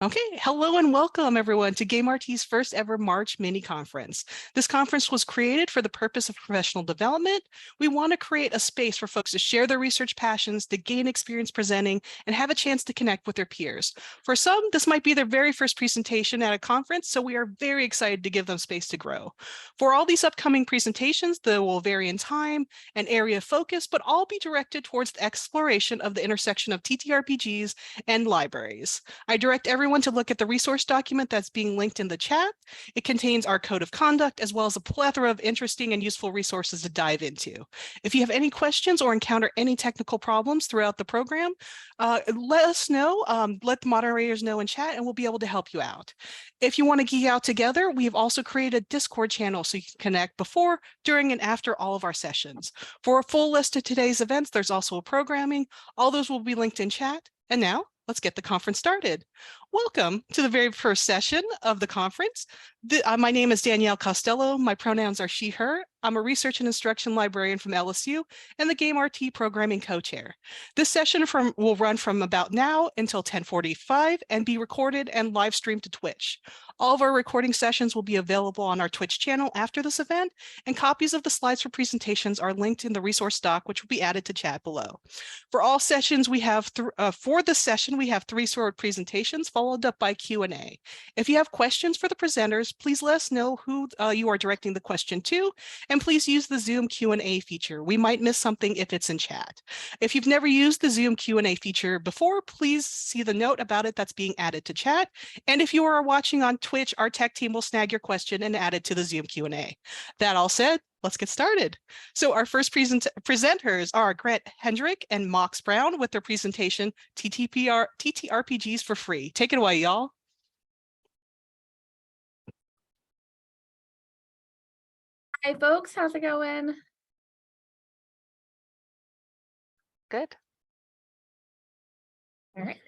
Okay, hello and welcome everyone to GameRT's first ever March mini conference. This conference was created for the purpose of professional development. We want to create a space for folks to share their research passions, to gain experience presenting, and have a chance to connect with their peers. For some, this might be their very first presentation at a conference, so we are very excited to give them space to grow. For all these upcoming presentations, they will vary in time and area of focus, but all be directed towards the exploration of the intersection of TTRPGs and libraries. I direct everyone to look at the resource document that's being linked in the chat. It contains our code of conduct as well as a plethora of interesting and useful resources to dive into. If you have any questions or encounter any technical problems throughout the program, let us know, let the moderators know in chat, and we'll be able to help you out. If you want to geek out together, we have also created a Discord channel so you can connect before, during, and after all of our sessions. For a full list of today's events, there's also a programming. All those will be linked in chat. And now, let's get the conference started. Welcome to the very first session of the conference. My name is Danielle Costello. My pronouns are she, her. I'm a research and instruction librarian from LSU and the GameRT programming co-chair. This session will run from about now until 10:45 and be recorded and live streamed to Twitch. All of our recording sessions will be available on our Twitch channel after this event, and copies of the slides for presentations are linked in the resource doc, which will be added to chat below. For all sessions, we have for this session, we have 3 short presentations followed up by Q&A. If you have questions for the presenters, please let us know who you are directing the question to, and please use the Zoom Q&A feature. We might miss something if it's in chat. If you've never used the Zoom Q&A feature before, please see the note about it that's being added to chat. And if you are watching on Twitch, our tech team will snag your question and add it to the Zoom Q&A. That all said, let's get started. So our first presenters are Grant Hendrick and Mox Brown with their presentation, TTRPGs for free. Take it away, y'all. Hi, folks. How's it going? Good. All right.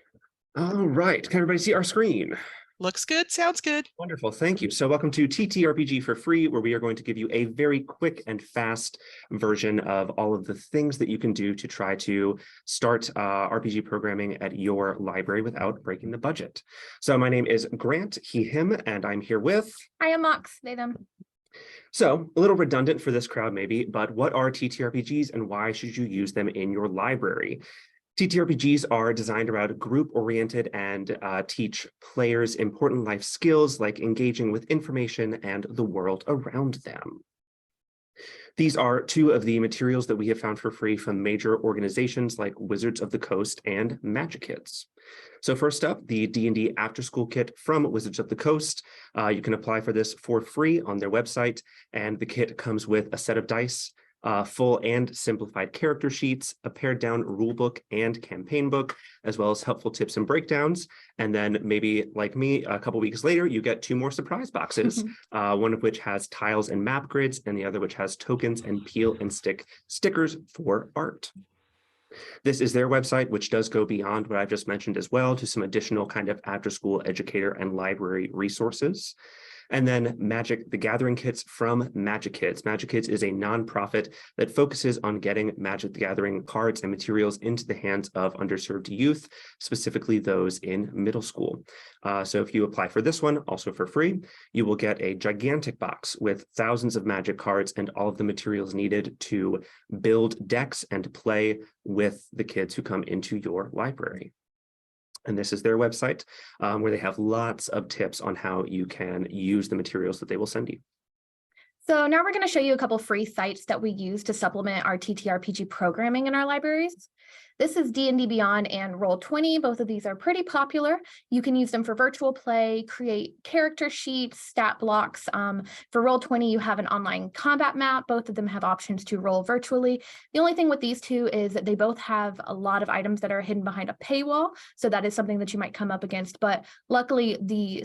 All right. Can everybody see our screen? Looks good. Sounds good. Wonderful. Thank you. So welcome to TTRPG for free, where we are going to give you a very quick and fast version of all of the things that you can do to try to start RPG programming at your library without breaking the budget. So my name is Grant, he, him, and I'm here with... I am Mox, they, them. So a little redundant for this crowd maybe, but what are TTRPGs and why should you use them in your library? TTRPGs are designed around group-oriented and teach players important life skills like engaging with information and the world around them. These are 2 of the materials that we have found for free from major organizations like Wizards of the Coast and Magic Kids. So first up, the D&D After School Kit from Wizards of the Coast. You can apply for this for free on their website, and the kit comes with a set of dice, full and simplified character sheets, a pared down rule book and campaign book, as well as helpful tips and breakdowns. And then maybe like me, a couple weeks later, you get 2 more surprise boxes, one of which has tiles and map grids, and the other which has tokens and peel and stick stickers for art. This is their website, which does go beyond what I've just mentioned as well to some additional kind of after school educator and library resources. And then Magic the Gathering kits from Magic Kids. Magic Kids is a nonprofit that focuses on getting Magic the Gathering cards and materials into the hands of underserved youth, specifically those in middle school. So if you apply for this one, also for free, you will get a gigantic box with thousands of Magic cards and all of the materials needed to build decks and play with the kids who come into your library. And this is their website, where they have lots of tips on how you can use the materials that they will send you. So now we're going to show you a couple free sites that we use to supplement our TTRPG programming in our libraries. This is D&D Beyond and Roll20. Both of these are pretty popular. You can use them for virtual play, create character sheets, stat blocks. For Roll20, you have an online combat map. Both of them have options to roll virtually. The only thing with these 2 is that they both have a lot of items that are hidden behind a paywall. So that is something that you might come up against. But luckily, the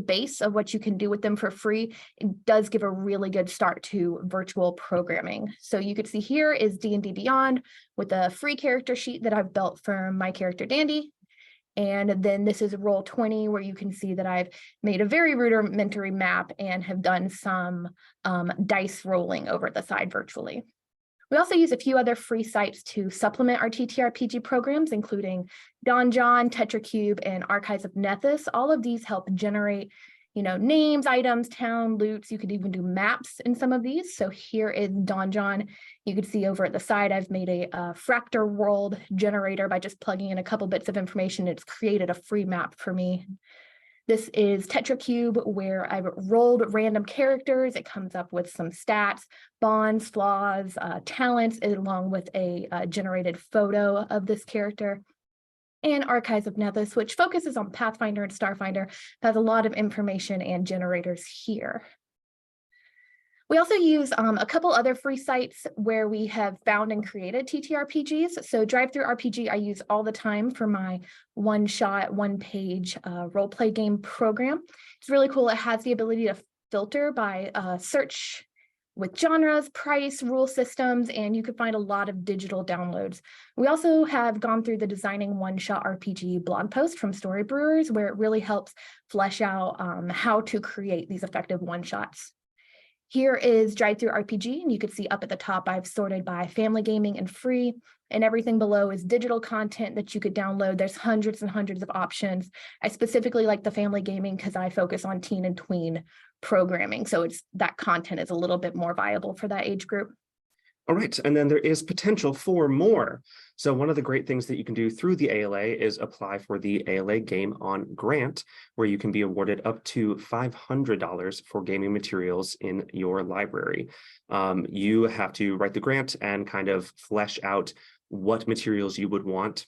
base of what you can do with them for free, it does give a really good start to virtual programming. So you could see here is D&D Beyond with a free character sheet that I've built for my character Dandy. And then this is Roll20, where you can see that I've made a very rudimentary map and have done some dice rolling over the side virtually. We also use a few other free sites to supplement our TTRPG programs, including Donjon, TetraCube, and Archives of Nethys. All of these help generate, names, items, town, loots. You could even do maps in some of these. So here is Donjon. You can see over at the side, I've made a fractal world generator by just plugging in a couple bits of information. It's created a free map for me. This is TetraCube, where I've rolled random characters. It comes up with some stats, bonds, flaws, talents, along with a generated photo of this character. And Archives of Nethys, which focuses on Pathfinder and Starfinder, has a lot of information and generators here. We also use a couple other free sites where we have found and created TTRPGs. So DriveThruRPG I use all the time for my one-shot, one-page role-play game program. It's really cool. It has the ability to filter by search with genres, price, rule systems, and you can find a lot of digital downloads. We also have gone through the Designing One-Shot RPG blog post from Story Brewers, where it really helps flesh out how to create these effective one-shots. Here is DriveThruRPG, and you can see up at the top, I've sorted by family gaming and free, and everything below is digital content that you could download. There's hundreds and hundreds of options. I specifically like the family gaming because I focus on teen and tween programming. So that content is a little bit more viable for that age group. All right, and then there is potential for more. So one of the great things that you can do through the ALA is apply for the ALA Game On Grant, where you can be awarded up to $500 for gaming materials in your library. You have to write the grant and kind of flesh out what materials you would want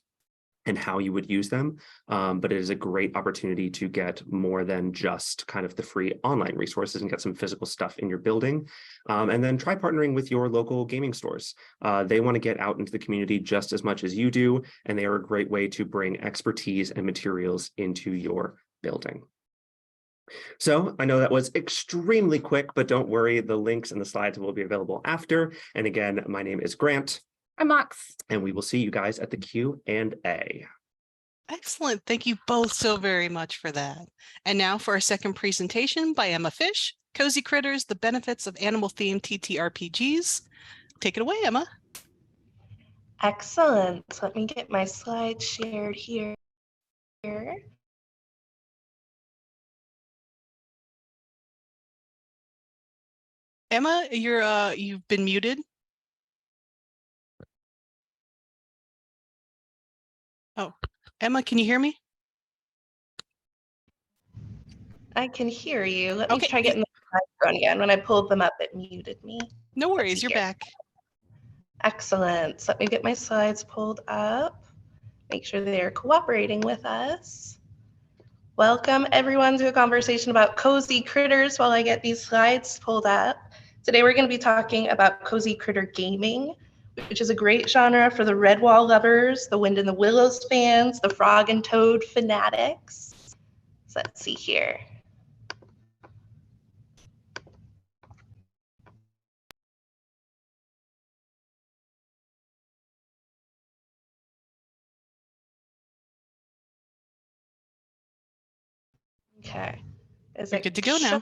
and how you would use them. But it is a great opportunity to get more than just kind of the free online resources and get some physical stuff in your building. And then try partnering with your local gaming stores. They want to get out into the community just as much as you do, and they are a great way to bring expertise and materials into your building. So I know that was extremely quick, but don't worry, the links and the slides will be available after. And again, my name is Grant. I'm Mox. And we will see you guys at the Q&A. Excellent. Thank you both so very much for that. And now for our second presentation by Emma Fish, Cozy Critters, the Benefits of Animal-Themed TTRPGs. Take it away, Emma. Excellent. Let me get my slides shared here. Emma, you've been muted. Oh, Emma, can you hear me? I can hear you. Let me Okay. try getting the slides going again. When I pulled them up, it muted me. No worries, you're back. Excellent. So let me get my slides pulled up. Make sure they're cooperating with us. Welcome everyone to a conversation about cozy critters while I get these slides pulled up. Today we're going to be talking about cozy critter gaming, which is a great genre for the Redwall lovers, the Wind in the Willows fans, the Frog and Toad fanatics. So let's see here. Okay. You're good to go now.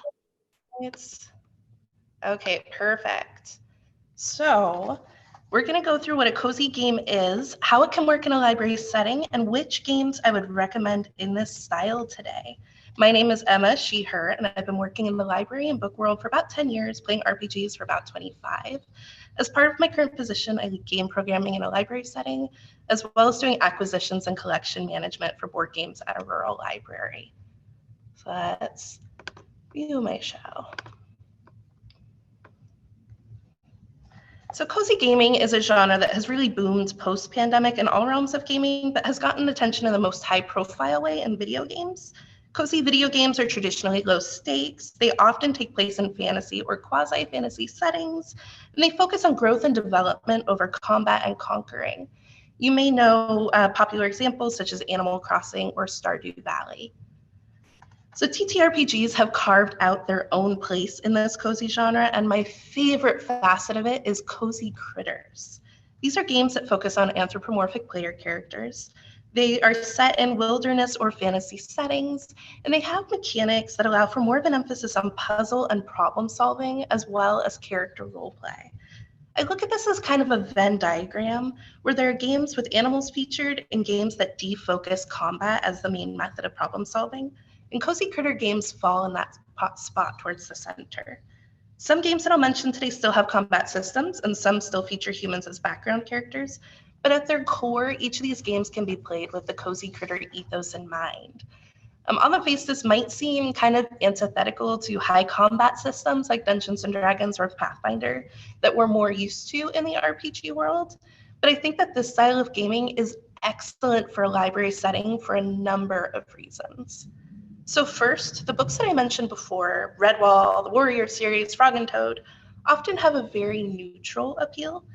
Okay, perfect. So we're going to go through what a cozy game is, how it can work in a library setting, and which games I would recommend in this style today. My name is Emma, she, her, and I've been working in the library and book world for about 10 years, playing RPGs for about 25. As part of my current position, I lead game programming in a library setting, as well as doing acquisitions and collection management for board games at a rural library. So let's view my show. So cozy gaming is a genre that has really boomed post-pandemic in all realms of gaming, but has gotten attention in the most high-profile way in video games. Cozy video games are traditionally low stakes. They often take place in fantasy or quasi-fantasy settings, and they focus on growth and development over combat and conquering. You may know popular examples such as Animal Crossing or Stardew Valley. So TTRPGs have carved out their own place in this cozy genre, and my favorite facet of it is cozy critters. These are games that focus on anthropomorphic player characters. They are set in wilderness or fantasy settings, and they have mechanics that allow for more of an emphasis on puzzle and problem solving, as well as character roleplay. I look at this as kind of a Venn diagram where there are games with animals featured and games that defocus combat as the main method of problem solving. And Cozy Critter games fall in that spot towards the center. Some games that I'll mention today still have combat systems, and some still feature humans as background characters. But at their core, each of these games can be played with the Cozy Critter ethos in mind. On the face, this might seem kind of antithetical to high combat systems like Dungeons and Dragons or Pathfinder that we're more used to in the RPG world. But I think that this style of gaming is excellent for a library setting for a number of reasons. So first, the books that I mentioned before, Redwall, the Warrior series, Frog and Toad, often have a very neutral appeal.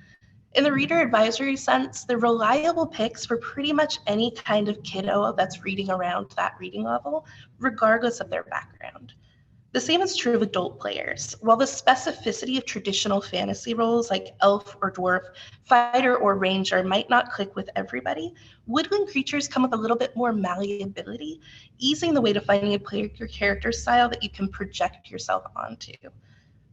In the reader advisory sense, they're reliable picks for pretty much any kind of kiddo that's reading around that reading level, regardless of their background. The same is true of adult players. While the specificity of traditional fantasy roles like elf or dwarf, fighter or ranger might not click with everybody, woodland creatures come with a little bit more malleability, easing the way to finding a player your character style that you can project yourself onto.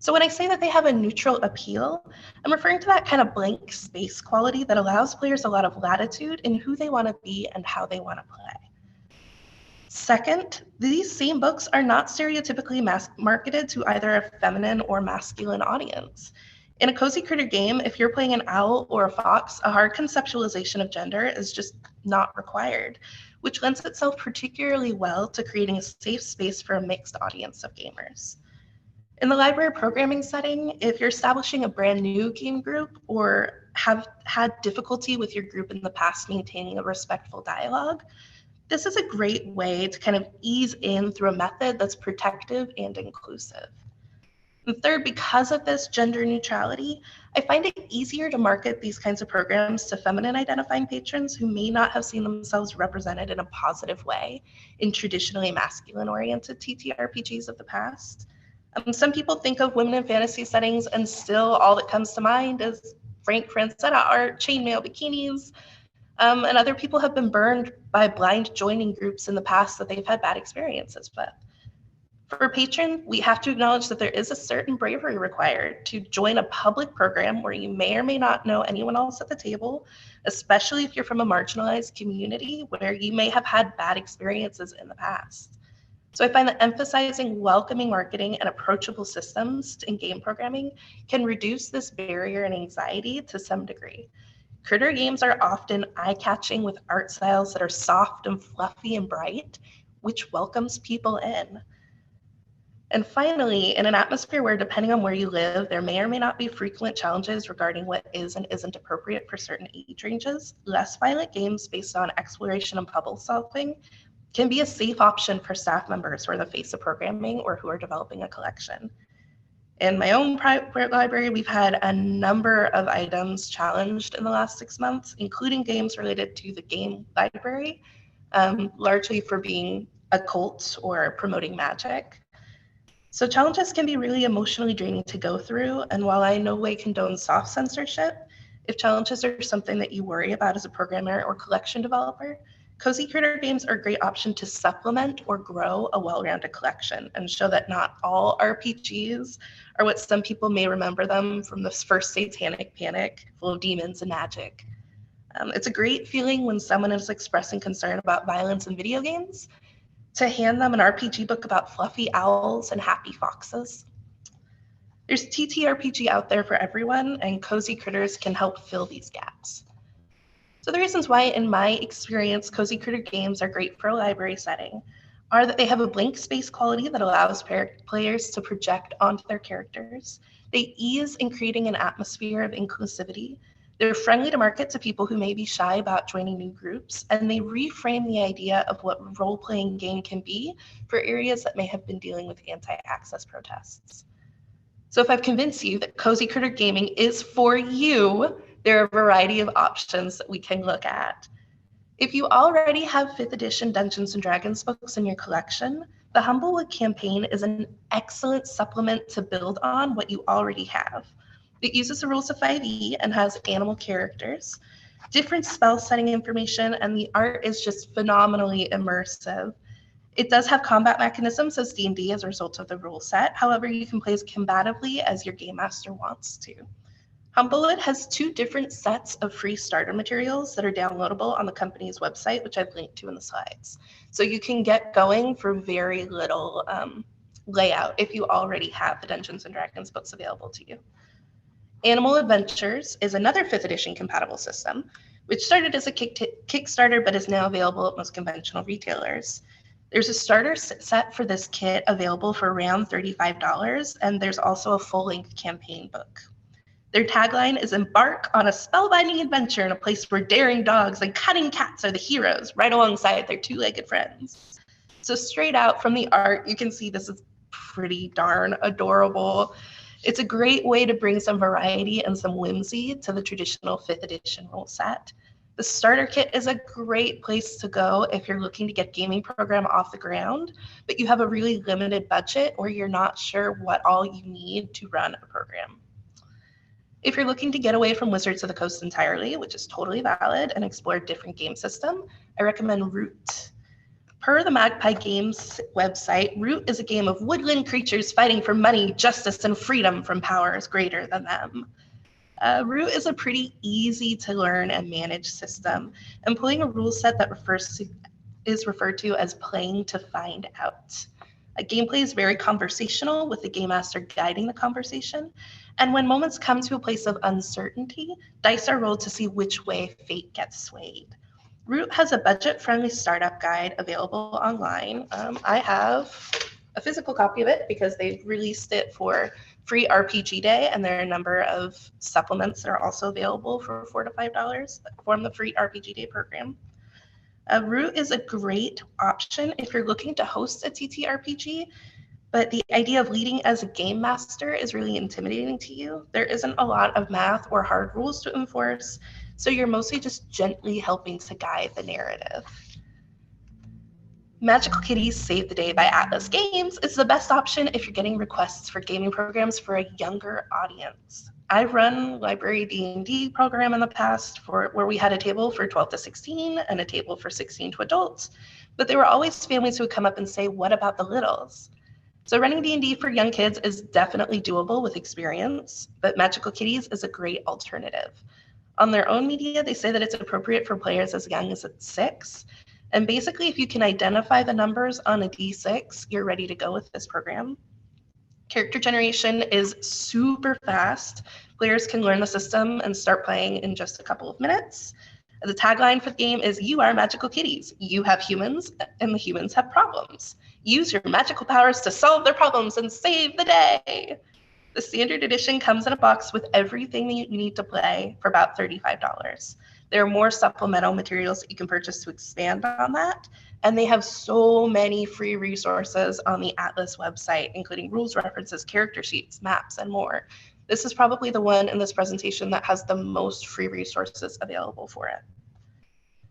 So when I say that they have a neutral appeal, I'm referring to that kind of blank space quality that allows players a lot of latitude in who they want to be and how they want to play. Second, these same books are not stereotypically marketed to either a feminine or masculine audience. In a Cozy Critter game, if you're playing an owl or a fox, a hard conceptualization of gender is just not required, which lends itself particularly well to creating a safe space for a mixed audience of gamers. In the library programming setting, if you're establishing a brand new game group or have had difficulty with your group in the past maintaining a respectful dialogue, this is a great way to kind of ease in through a method that's protective and inclusive. And third, because of this gender neutrality, I find it easier to market these kinds of programs to feminine identifying patrons who may not have seen themselves represented in a positive way in traditionally masculine oriented TTRPGs of the past. Some people think of women in fantasy settings and still all that comes to mind is Frank Francetta art, chainmail bikinis, and other people have been burned by blind joining groups in the past that they've had bad experiences with. For a patron, we have to acknowledge that there is a certain bravery required to join a public program where you may or may not know anyone else at the table, especially if you're from a marginalized community where you may have had bad experiences in the past. So I find that emphasizing welcoming marketing and approachable systems in game programming can reduce this barrier and anxiety to some degree. Critter games are often eye-catching with art styles that are soft and fluffy and bright, which welcomes people in. And finally, in an atmosphere where, depending on where you live, there may or may not be frequent challenges regarding what is and isn't appropriate for certain age ranges, less violent games based on exploration and puzzle solving can be a safe option for staff members who are the face of programming or who are developing a collection. In my own private library, we've had a number of items challenged in the last 6 months, including games related to the game library, largely for being occult or promoting magic. So challenges can be really emotionally draining to go through, and while I in no way condone soft censorship, if challenges are something that you worry about as a programmer or collection developer, Cozy Critter games are a great option to supplement or grow a well-rounded collection and show that not all RPGs are what some people may remember them from the first satanic panic full of demons and magic. It's a great feeling when someone is expressing concern about violence in video games to hand them an RPG book about fluffy owls and happy foxes. There's TTRPG out there for everyone, and Cozy Critters can help fill these gaps. So the reasons why, in my experience, Cozy Critter games are great for a library setting are that they have a blank space quality that allows players to project onto their characters. They ease in creating an atmosphere of inclusivity. They're friendly to market to people who may be shy about joining new groups, and they reframe the idea of what role-playing game can be for areas that may have been dealing with anti-access protests. So if I've convinced you that Cozy Critter gaming is for you, there are a variety of options that we can look at. If you already have 5th edition Dungeons and Dragons books in your collection, the Humblewood campaign is an excellent supplement to build on what you already have. It uses the rules of 5e and has animal characters, different spell setting information, and the art is just phenomenally immersive. It does have combat mechanisms as D&D as a result of the rule set. However, you can play as combatively as your game master wants to. Humblewood has 2 different sets of free starter materials that are downloadable on the company's website, which I've linked to in the slides. So you can get going for very little layout if you already have the Dungeons & Dragons books available to you. Animal Adventures is another 5th edition compatible system, which started as a Kickstarter but is now available at most conventional retailers. There's a starter set for this kit available for around $35, and there's also a full-length campaign book. Their tagline is embark on a spellbinding adventure in a place where daring dogs and cunning cats are the heroes, right alongside their 2-legged friends. So straight out from the art, you can see this is pretty darn adorable. It's a great way to bring some variety and some whimsy to the traditional 5th edition rule set. The starter kit is a great place to go if you're looking to get a gaming program off the ground, but you have a really limited budget or you're not sure what all you need to run a program. If you're looking to get away from Wizards of the Coast entirely, which is totally valid, and explore a different game system, I recommend Root. Per the Magpie Games website, Root is a game of woodland creatures fighting for money, justice, and freedom from powers greater than them. Root is a pretty easy to learn and manage system, employing a rule set that is referred to as playing to find out. Gameplay is very conversational, with the game master guiding the conversation. And when moments come to a place of uncertainty, dice are rolled to see which way fate gets swayed. Root has a budget-friendly startup guide available online. I have a physical copy of it because they've released it for free RPG Day, and there are a number of supplements that are also available for $4 to $5 that form the free RPG Day program. Root is a great option if you're looking to host a TTRPG, but the idea of leading as a game master is really intimidating to you. There isn't a lot of math or hard rules to enforce, so you're mostly just gently helping to guide the narrative. Magical Kitties Save the Day by Atlas Games is the best option if you're getting requests for gaming programs for a younger audience. I've run library D&D program in the past where we had a table for 12 to 16 and a table for 16 to adults, but there were always families who would come up and say, what about the littles? So running D&D for young kids is definitely doable with experience, but Magical Kitties is a great alternative. On their own media, they say that it's appropriate for players as young as 6. And basically, if you can identify the numbers on a D6, you're ready to go with this program. Character generation is super fast. Players can learn the system and start playing in just a couple of minutes. The tagline for the game is, you are magical kitties. You have humans, and the humans have problems. Use your magical powers to solve their problems and save the day. The standard edition comes in a box with everything that you need to play for about $35. There are more supplemental materials that you can purchase to expand on that. And they have so many free resources on the Atlas website, including rules references, character sheets, maps, and more. This is probably the one in this presentation that has the most free resources available for it.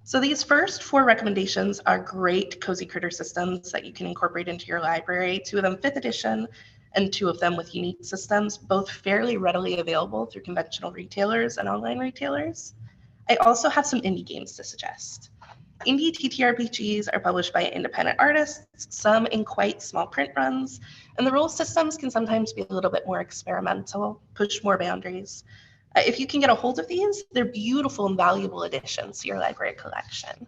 So these first 4 recommendations are great cozy critter systems that you can incorporate into your library, 2 of them 5th edition and 2 of them with unique systems, both fairly readily available through conventional retailers and online retailers. I also have some indie games to suggest. Indie TTRPGs are published by independent artists, some in quite small print runs, and the rule systems can sometimes be a little bit more experimental, push more boundaries. If you can get a hold of these, they're beautiful and valuable additions to your library collection.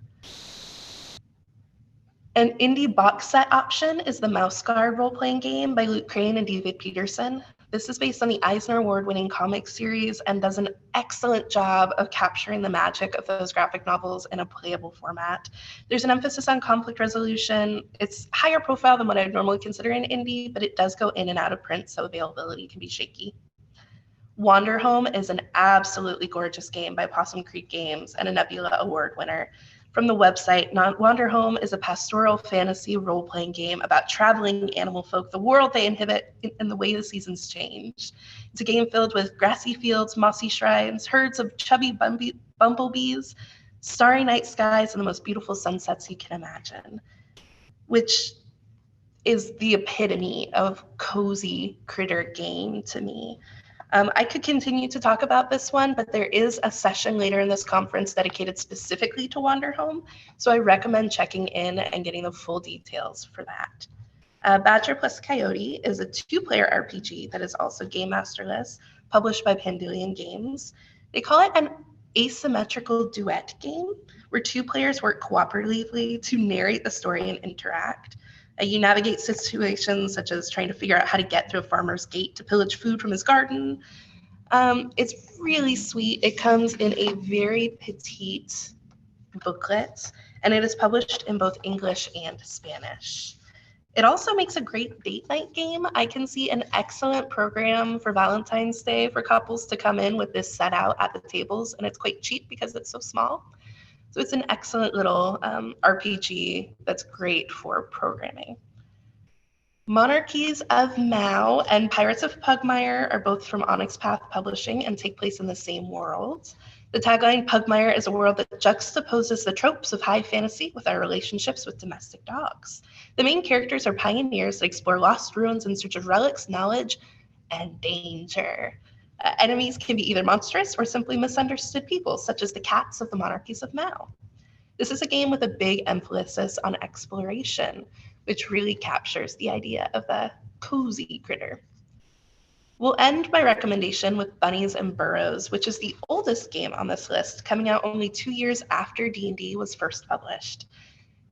An indie box set option is the Mouse Guard role-playing game by Luke Crane and David Peterson. This is based on the Eisner Award-winning comic series and does an excellent job of capturing the magic of those graphic novels in a playable format. There's an emphasis on conflict resolution. It's higher profile than what I would normally consider an indie, but it does go in and out of print, so availability can be shaky. Wander Home is an absolutely gorgeous game by Possum Creek Games and a Nebula Award winner. From the website, Wander Home is a pastoral fantasy role-playing game about traveling animal folk, the world they inhabit, and the way the seasons change. It's a game filled with grassy fields, mossy shrines, herds of chubby bumblebees, starry night skies, and the most beautiful sunsets you can imagine, which is the epitome of cozy critter game to me. I could continue to talk about this one, but there is a session later in this conference dedicated specifically to Wander Home, so I recommend checking in and getting the full details for that. Badger plus Coyote is a 2-player RPG that is also game masterless. published by Pandillion Games. They call it an asymmetrical duet game where two players work cooperatively to narrate the story and interact. You navigate situations such as trying to figure out how to get through a farmer's gate to pillage food from his garden. It's really sweet. It comes in a very petite booklet, and it is published in both English and Spanish. It also makes a great date night game. I can see an excellent program for Valentine's Day for couples to come in with this set out at the tables, and it's quite cheap because it's so small. So it's an excellent little RPG that's great for programming. Monarchies of Mao and Pirates of Pugmire are both from Onyx Path Publishing and take place in the same world. The tagline, Pugmire is a world that juxtaposes the tropes of high fantasy with our relationships with domestic dogs. The main characters are pioneers that explore lost ruins in search of relics, knowledge, and danger. Enemies can be either monstrous or simply misunderstood people, such as the cats of the Monarchies of Mao. This is a game with a big emphasis on exploration, which really captures the idea of the cozy critter. We'll end my recommendation with Bunnies and Burrows, which is the oldest game on this list, coming out only 2 years after D&D was first published.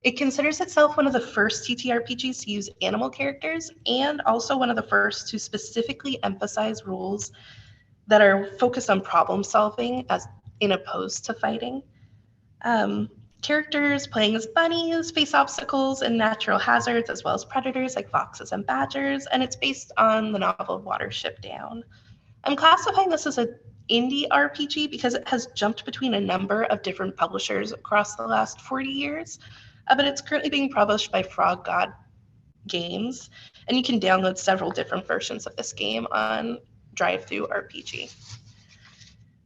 It considers itself one of the first TTRPGs to use animal characters and also one of the first to specifically emphasize rules that are focused on problem solving as in opposed to fighting. Characters playing as bunnies face obstacles and natural hazards, as well as predators like foxes and badgers, and it's based on the novel Watership Down. I'm classifying this as an indie RPG because it has jumped between a number of different publishers across the last 40 years, but it's currently being published by Frog God Games, and you can download several different versions of this game on DriveThru RPG.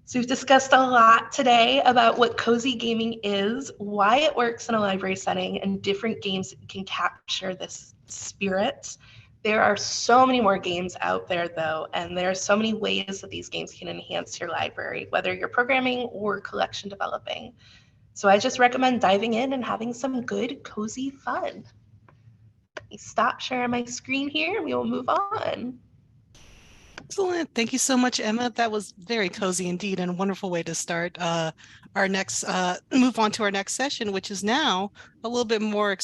So we've discussed a lot today about what cozy gaming is, why it works in a library setting, and different games that can capture this spirit. There are so many more games out there, though, and there are so many ways that these games can enhance your library, whether you're programming or collection developing. So I just recommend diving in and having some good, cozy fun. Let me stop sharing my screen here, and we will move on. Excellent. Thank you so much, Emma. That was very cozy indeed and a wonderful way to start our next, move on to our next session, which is now a little bit more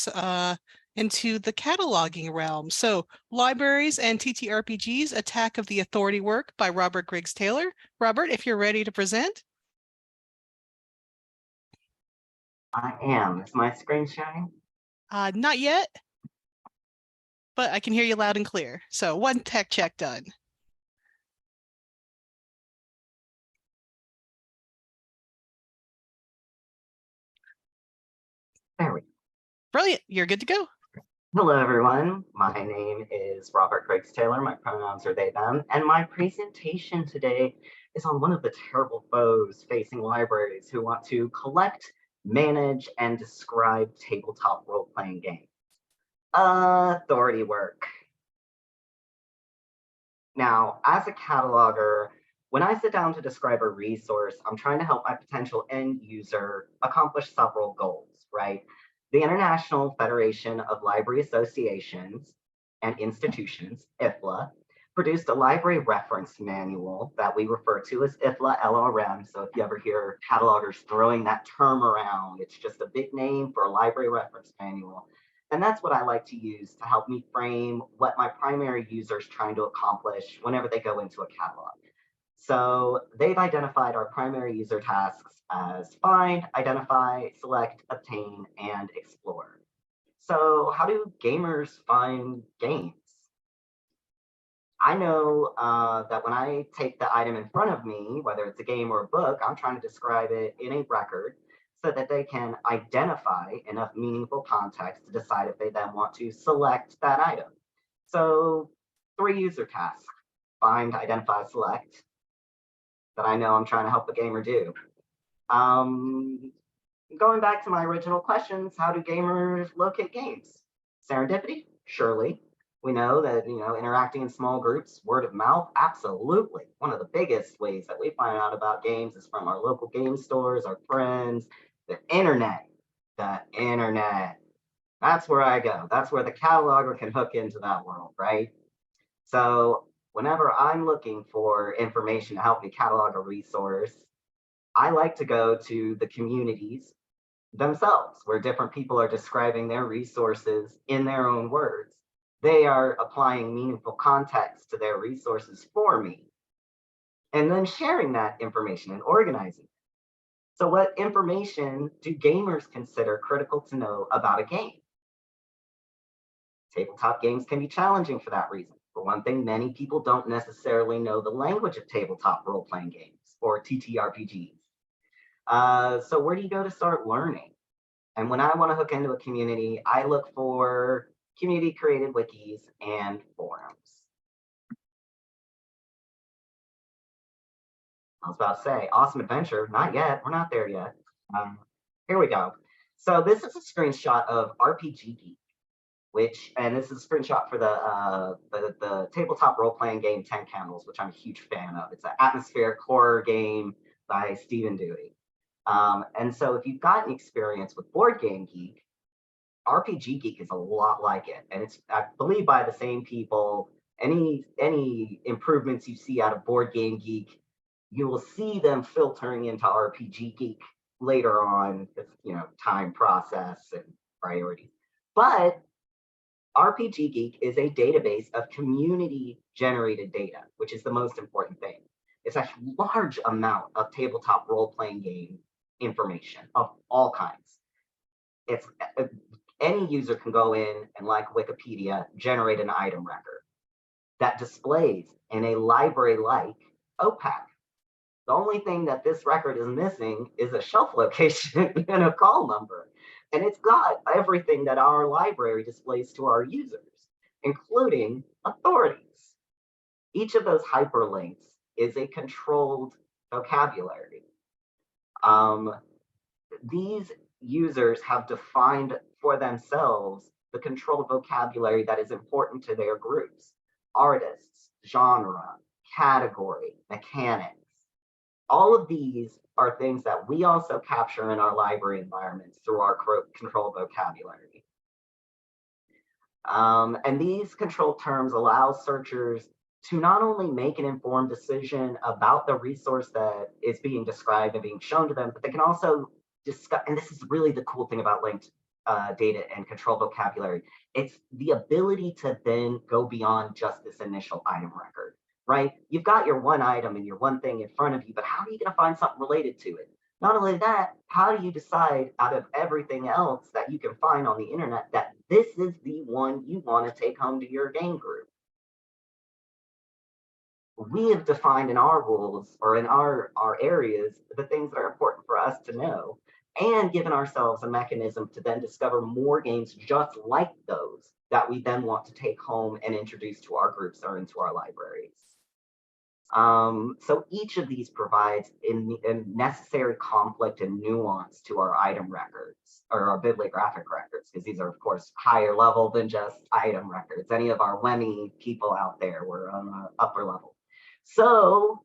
into the cataloging realm. So Libraries and TTRPGs, Attack of the Authority Work by Robert Griggs Taylor. Robert, if you're ready to present. I am. Is my screen sharing? Not yet, but I can hear you loud and clear. So one tech check done. There we go. Brilliant. You're good to go. Hello, everyone. My name is Robert Griggs Taylor. My pronouns are they, them. And my presentation today is on one of the terrible foes facing libraries who want to collect, manage, and describe tabletop role-playing games. Authority work. Now, as a cataloger, when I sit down to describe a resource, I'm trying to help my potential end user accomplish several goals, right? The International Federation of Library Associations and Institutions, IFLA, produced a library reference manual that we refer to as IFLA LRM. So if you ever hear catalogers throwing that term around, it's just a big name for a library reference manual. And that's what I like to use to help me frame what my primary user is trying to accomplish whenever they go into a catalog. So they've identified our primary user tasks as find, identify, select, obtain, and explore. So how do gamers find games? I know that when I take the item in front of me, whether it's a game or a book, I'm trying to describe it in a record so that they can identify enough meaningful context to decide if they then want to select that item. So 3 user tasks, find, identify, select, that I know I'm trying to help a gamer do. Going back to my original questions, how do gamers locate games? Serendipity? Surely. We know that, interacting in small groups, word of mouth, absolutely. One of the biggest ways that we find out about games is from our local game stores, our friends, the internet. The internet. That's where I go. That's where the cataloger can hook into that world, right? So whenever I'm looking for information to help me catalog a resource, I like to go to the communities themselves, where different people are describing their resources in their own words. They are applying meaningful context to their resources for me, and then sharing that information and organizing it. So what information do gamers consider critical to know about a game? Tabletop games can be challenging for that reason. For one thing, many people don't necessarily know the language of tabletop role-playing games, or TTRPGs. So where do you go to start learning? And when I want to hook into a community, I look for community-created wikis and forums. I was about to say, awesome adventure. Not yet. We're not there yet. Here we go. So this is a screenshot of RPG Geek, and this is a screenshot for the tabletop role-playing game 10 Candles, which I'm a huge fan of. It's an atmospheric horror game by Stephen Dewey. And so if you've got an experience with Board Game Geek, RPG Geek is a lot like it. And it's, I believe, by the same people. Any improvements you see out of Board Game Geek, you will see them filtering into RPG Geek later on, because, you know, time process and priorities. But RPG Geek is a database of community-generated data, which is the most important thing. It's a large amount of tabletop role-playing game information of all kinds. It's any user can go in and, like Wikipedia, generate an item record that displays in a library-like OPAC. The only thing that this record is missing is a shelf location and a call number. And it's got everything that our library displays to our users, including authorities. Each of those hyperlinks is a controlled vocabulary. These users have defined for themselves the controlled vocabulary that is important to their groups: artists, genre, category, mechanics. All of these are things that we also capture in our library environments through our controlled vocabulary. And these controlled terms allow searchers to not only make an informed decision about the resource that is being described and being shown to them, but they can also discuss, and this is really the cool thing about linked data and controlled vocabulary, it's the ability to then go beyond just this initial item record, right? You've got your one item and your one thing in front of you, but how are you going to find something related to it? Not only that, how do you decide out of everything else that you can find on the internet that this is the one you want to take home to your game group? We have defined in our rules, or in our areas, the things that are important for us to know, and given ourselves a mechanism to then discover more games just like those that we then want to take home and introduce to our groups or into our libraries. So each of these provides a necessary conflict and nuance to our item records, or our bibliographic records, because these are, of course, higher level than just item records. Any of our WEMI people out there were on the upper level. So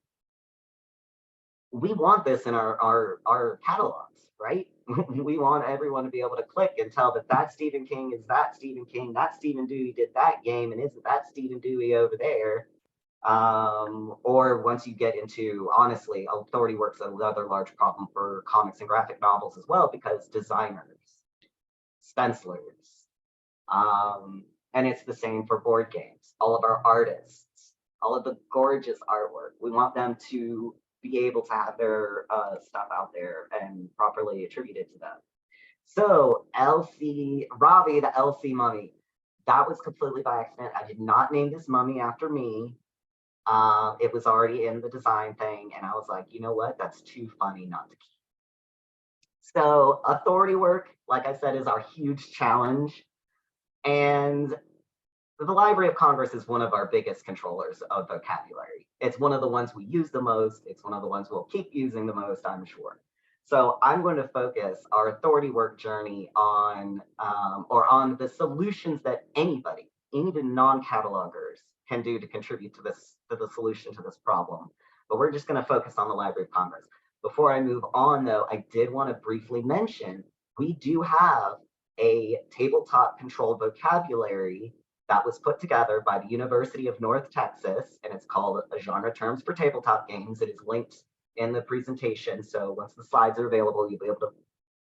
we want this in our catalogs, right? We want everyone to be able to click and tell that that Stephen King is that Stephen King, that Stephen Dewey did that game, and isn't that Stephen Dewey over there? Or once you get into, honestly, authority work's another large problem for comics and graphic novels as well, because designers, stencilers, and it's the same for board games. All of our artists, all of the gorgeous artwork, we want them to be able to have their stuff out there and properly attributed to them. So Robbie, the LC mummy, that was completely by accident. I did not name this mummy after me. It was already in the design thing, and I was like, you know what? That's too funny not to keep. So authority work, like I said, is our huge challenge. And the Library of Congress is one of our biggest controllers of vocabulary. It's one of the ones we use the most. It's one of the ones we'll keep using the most, I'm sure. So I'm going to focus our authority work journey on, on the solutions that anybody, even non-catalogers, can do to contribute to the solution to this problem. But we're just going to focus on the Library of Congress. Before I move on, though, I did want to briefly mention we do have a tabletop controlled vocabulary that was put together by the University of North Texas, and it's called Genre Terms for Tabletop Games. It is linked in the presentation, so once the slides are available, you'll be able to,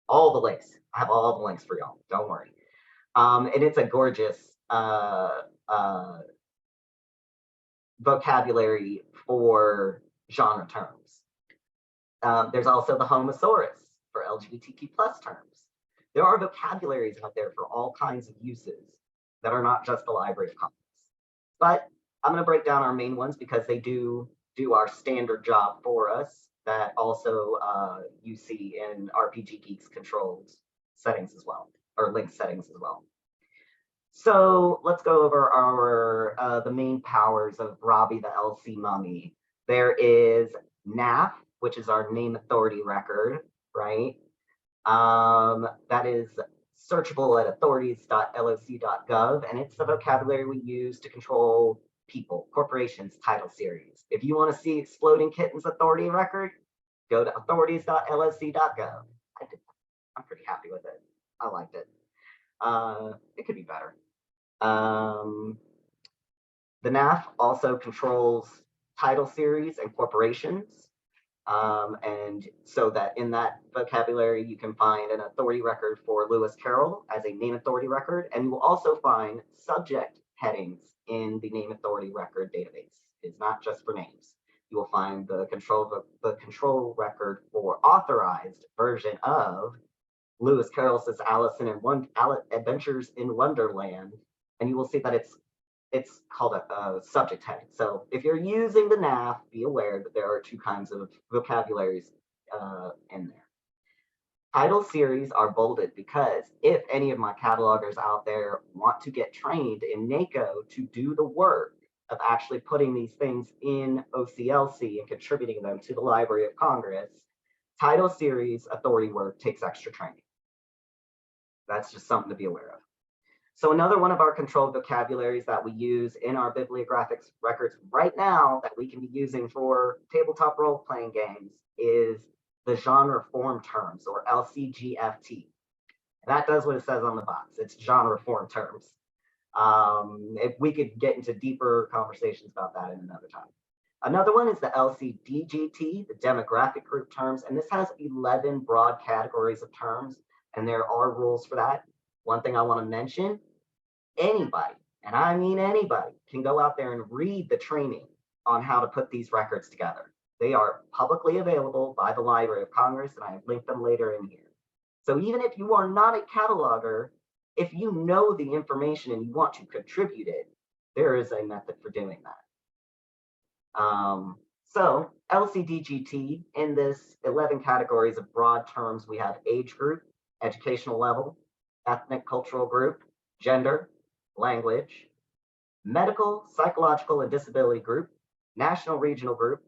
all the links. I have all the links for y'all, don't worry. And it's a gorgeous vocabulary for genre terms. There's also the Homosaurus for LGBTQ plus terms. There are vocabularies out there for all kinds of uses that are not just the Library of Congress. But I'm going to break down our main ones because they do our standard job for us that also you see in RPG Geek's controlled settings as well, or linked settings as well. So let's go over our the main powers of Robbie the LC Mummy. There is NAF, which is our name authority record, right? That is searchable at authorities.loc.gov, and it's the vocabulary we use to control people, corporations, title series. If you want to see Exploding Kittens authority record, go to authorities.loc.gov. I'm pretty happy with it. I liked it. It could be better. The NAF also controls title series and corporations. And so that in that vocabulary, you can find an authority record for Lewis Carroll as a name authority record, and you will also find subject headings in the name authority record database. It's not just for names. You will find the control record for authorized version of Lewis Carroll's Adventures in Wonderland, and you will see that it's called a subject heading. So if you're using the NAF, be aware that there are two kinds of vocabularies in there. Title series are bolded because if any of my catalogers out there want to get trained in NACO to do the work of actually putting these things in OCLC and contributing them to the Library of Congress, title series authority work takes extra training. That's just something to be aware of. So another one of our controlled vocabularies that we use in our bibliographics records right now that we can be using for tabletop role-playing games is the genre form terms, or LCGFT. That does what it says on the box. It's genre form terms. If we could get into deeper conversations about that in another time. Another one is the LCDGT, the demographic group terms, and this has 11 broad categories of terms, and there are rules for that. One thing I want to mention, anybody, and I mean anybody, can go out there and read the training on how to put these records together. They are publicly available by the Library of Congress, and I have linked them later in here. So even if you are not a cataloger, if you know the information and you want to contribute it, there is a method for doing that. So LCDGT, in this 11 categories of broad terms, we have age group, educational level, ethnic cultural group, gender, language, medical, psychological, and disability group, national regional group,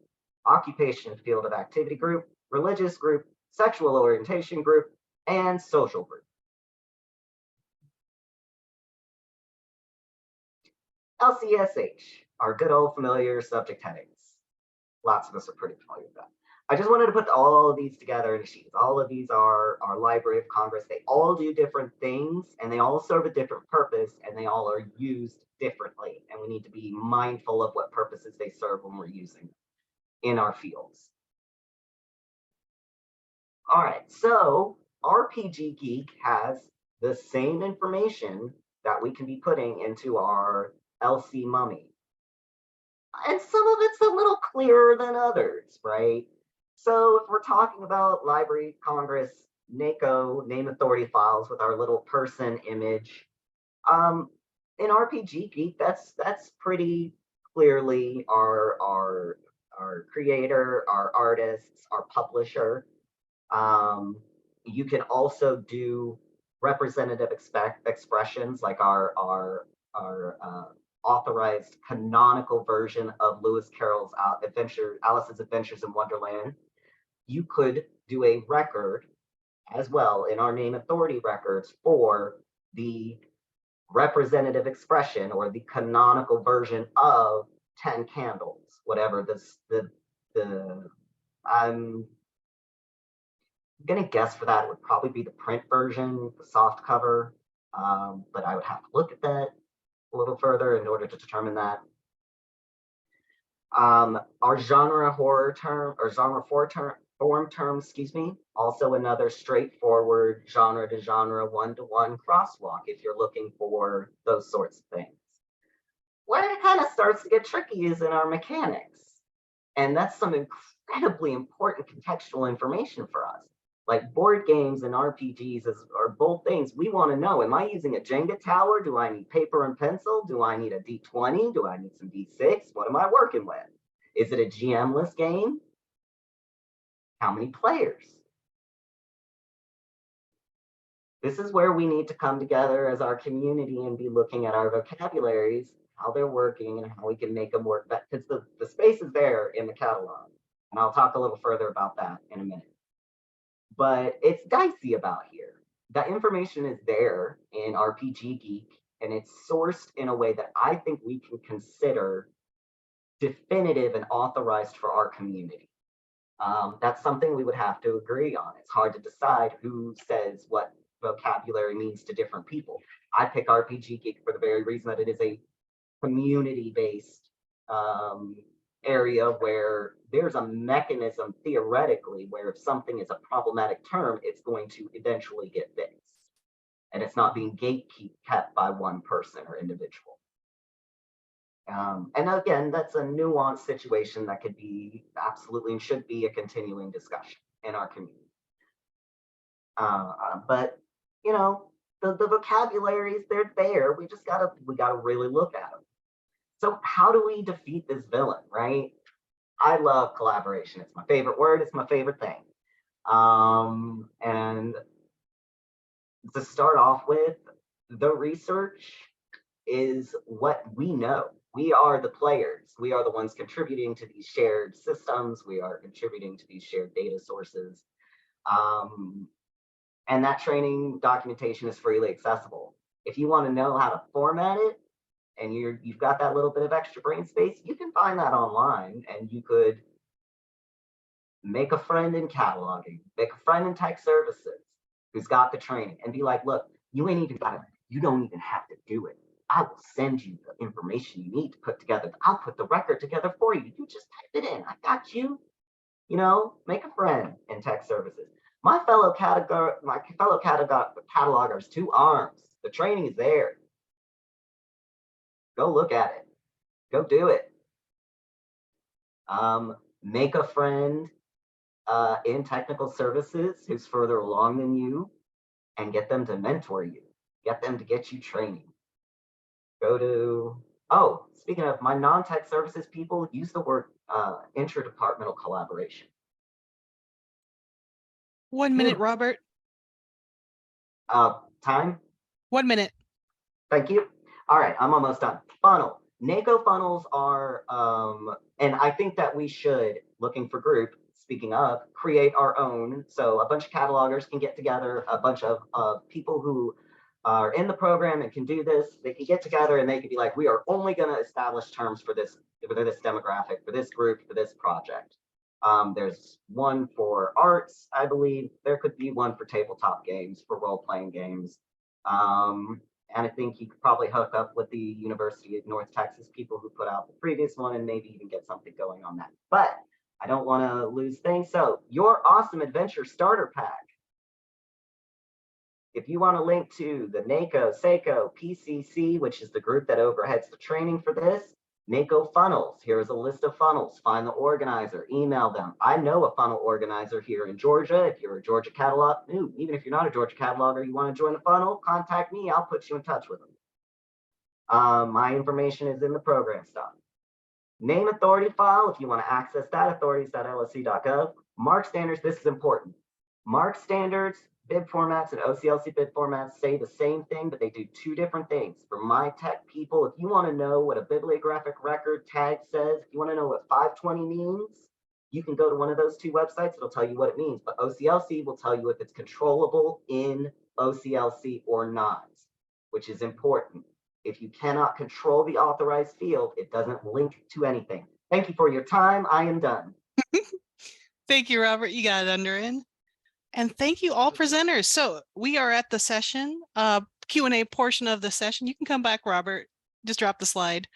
occupation field of activity group, religious group, sexual orientation group, and social group. LCSH, our good old familiar subject headings. Lots of us are pretty familiar with that. I just wanted to put all of these together in a sheet. All of these are our Library of Congress. They all do different things, and they all serve a different purpose, and they all are used differently. And we need to be mindful of what purposes they serve when we're using them in our fields. All right, so RPG Geek has the same information that we can be putting into our LC Mummy. And some of it's a little clearer than others, right? So if we're talking about Library of Congress, NACO, name authority files with our little person image, in RPG Geek, that's pretty clearly our creator, our artists, our publisher. You can also do representative expressions like our authorized canonical version of Lewis Carroll's Alice's Adventures in Wonderland. You could do a record as well in our name authority records for the representative expression or the canonical version of 10 Candles, whatever I'm gonna guess for that it would probably be the print version, the soft cover, but I would have to look at that. a little further in order to determine that. Our genre horror term or genre form term, excuse me, also another straightforward genre to genre one-to-one crosswalk if you're looking for those sorts of things. Where it kind of starts to get tricky is in our mechanics. And that's some incredibly important contextual information for us. Like board games and RPGs are both things we want to know. Am I using a Jenga tower? Do I need paper and pencil? Do I need a D20? Do I need some D6? What am I working with? Is it a GM-less game? How many players? This is where we need to come together as our community and be looking at our vocabularies, how they're working, and how we can make them work. Because the space is there in the catalog. And I'll talk a little further about that in a minute. But it's dicey about here. That information is there in RPG Geek, and it's sourced in a way that I think we can consider definitive and authorized for our community. That's something we would have to agree on. It's hard to decide who says what vocabulary means to different people. I pick RPG Geek for the very reason that it is a community-based area where there's a mechanism theoretically where if something is a problematic term, it's going to eventually get fixed. And it's not being kept by one person or individual. And again, that's a nuanced situation that could be absolutely and should be a continuing discussion in our community. But you know, the vocabularies, they're there. We gotta really look at them. So how do we defeat this villain, right? I love collaboration. It's my favorite word. It's my favorite thing. And to start off with, the research is what we know. We are the players. We are the ones contributing to these shared systems. We are contributing to these shared data sources. And that training documentation is freely accessible. If you want to know how to format it, and you've got that little bit of extra brain space, you can find that online, and you could make a friend in cataloging, make a friend in tech services who's got the training, and be like, look, you don't even have to do it. I will send you the information you need to put together. I'll put the record together for you. You just type it in. I got you. You know, make a friend in tech services. My fellow catalogers, 2 arms. The training is there. Go look at it. Go do it. Make a friend in technical services who's further along than you and get them to mentor you. Get them to get you training. Speaking of my non-tech services people, use the word interdepartmental collaboration. 1 minute, Robert. Time? 1 minute. Thank you. All right, I'm almost done. Funnel. NACO funnels are, and I think that we should, looking for group, speaking of, create our own. So a bunch of catalogers can get together, a bunch of people who are in the program and can do this. They can get together and they can be like, we are only going to establish terms for this demographic, for this group, for this project. There's one for arts, I believe. There could be one for tabletop games, for role-playing games. And I think you could probably hook up with the University of North Texas people who put out the previous one and maybe even get something going on that. But I don't want to lose things. So your Awesome Adventure Starter Pack. If you want to link to the NACO, SACO, PCC, which is the group that overheads the training for this, NACO funnels. Here's a list of funnels. Find the organizer, email them. I know a funnel organizer here in Georgia. If you're a Georgia catalog, even if you're not a Georgia cataloger, you want to join the funnel, contact me. I'll put you in touch with them. My information is in the program stuff. Name authority file, if you want to access that, authorities.lsc.gov. MARC standards, this is important. MARC standards, bib formats, and OCLC bib formats say the same thing, but they do 2 different things. For my tech people, if you want to know what a bibliographic record tag says, if you want to know what 520 means, you can go to one of those 2 websites. It'll tell you what it means. But OCLC will tell you if it's controllable in OCLC or not, which is important. If you cannot control the authorized field, it doesn't link to anything. Thank you for your time. I am done. Thank you, Robert. You got it under in. And thank you all presenters. So we are at the session, Q&A portion of the session. You can come back, Robert. just drop the slide,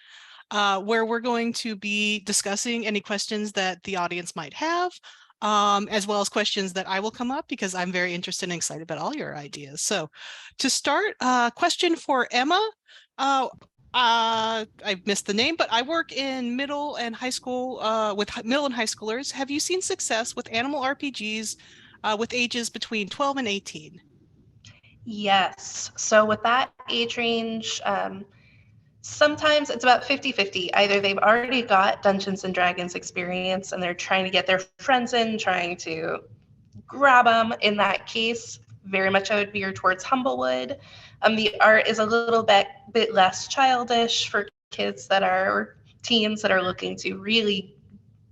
where we're going to be discussing any questions that the audience might have, as well as questions that I will come up because I'm very interested and excited about all your ideas. So to start, question for Emma. I missed the name, but I work in middle and high school with middle and high schoolers. Have you seen success with animal RPGs with ages between 12 and 18? Yes. So with that age range, sometimes it's about 50-50. Either they've already got Dungeons and Dragons experience and they're trying to get their friends in, trying to grab them. In that case, very much I would veer towards Humblewood. The art is a little bit less childish for kids that are, or teens that are looking to really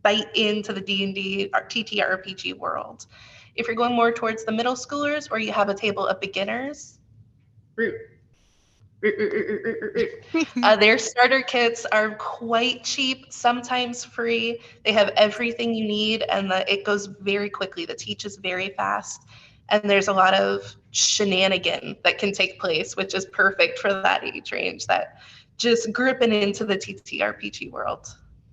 bite into the D&D or TTRPG world. If you're going more towards the middle schoolers or you have a table of beginners, their starter kits are quite cheap, sometimes free. They have everything you need, and it goes very quickly. The teach is very fast, and there's a lot of shenanigan that can take place, which is perfect for that age range, that just gripping into the TTRPG world.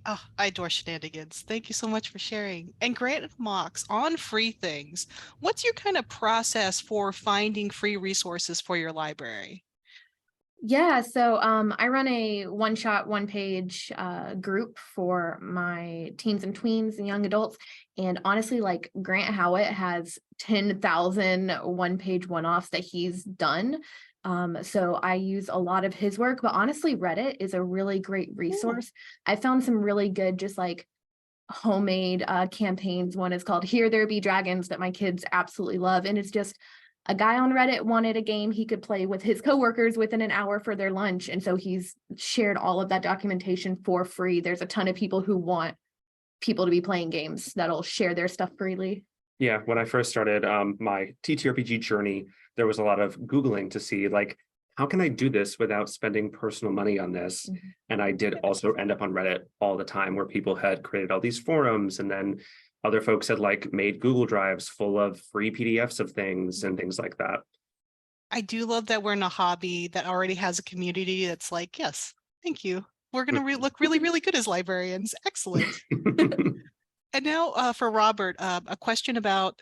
Oh, I adore shenanigans. Thank you so much for sharing. And Grant Mox, on free things, what's your kind of process for finding free resources for your library? Yeah, so I run a one-shot, one-page group for my teens and tweens and young adults. And honestly, like Grant Howitt has 10,000 one-page one-offs that he's done. So I use a lot of his work, but honestly, Reddit is a really great resource. I found some really good, just like homemade campaigns. One is called Here There Be Dragons that my kids absolutely love. And it's just a guy on Reddit wanted a game he could play with his coworkers within an hour for their lunch. And so he's shared all of that documentation for free. There's a ton of people who want people to be playing games that'll share their stuff freely. Yeah, when I first started my TTRPG journey, there was a lot of Googling to see, like, how can I do this without spending personal money on this? Mhm. And I did also end up on Reddit all the time, where people had created all these forums, and then other folks had like made Google Drives full of free PDFs of things and things like that. I do love that we're in a hobby that already has a community that's like, yes, thank you. We're going to look really, really good as librarians. Excellent. And now for Robert, a question about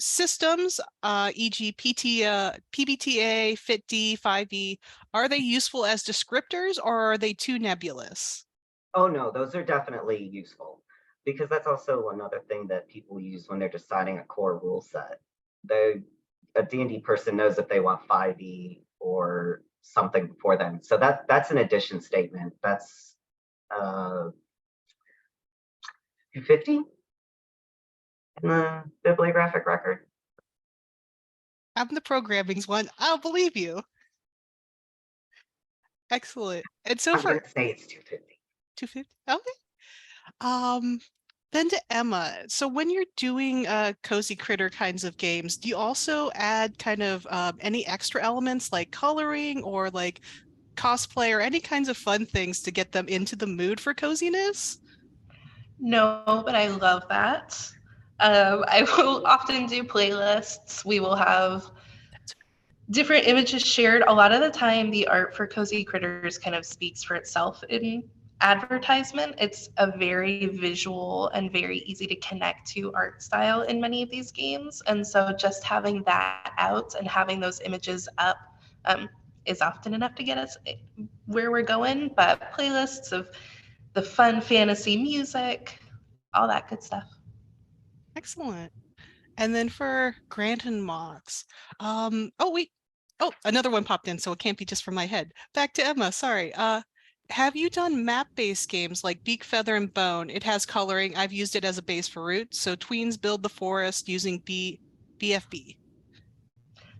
systems, e.g. PBTA, FIT-D, 5e. Are they useful as descriptors or are they too nebulous? Oh no, those are definitely useful, because that's also another thing that people use when they're deciding a core rule set. A D&D person knows if they want 5e or something before them. So that's an addition statement. That's 250 in the bibliographic record. I'm the programming's one. I'll believe you. Excellent. And so I'm for gonna say it's 250. 250. Okay. Then to Emma. So when you're doing cozy critter kinds of games, do you also add kind of any extra elements like coloring or like cosplay or any kinds of fun things to get them into the mood for coziness? No, but I love that. I will often do playlists. We will have different images shared. A lot of the time, the art for Cozy Critters kind of speaks for itself in advertisement. It's a very visual and very easy to connect to art style in many of these games. And so just having that out and having those images up is often enough to get us where we're going. But playlists of the fun fantasy music, all that good stuff. Excellent. And then for Grant and Mox. Oh, wait. Oh, another one popped in, so it can't be just from my head. Back to Emma, sorry. Have you done map-based games like Beak, Feather, and Bone? It has coloring. I've used it as a base for roots. So tweens build the forest using BFB.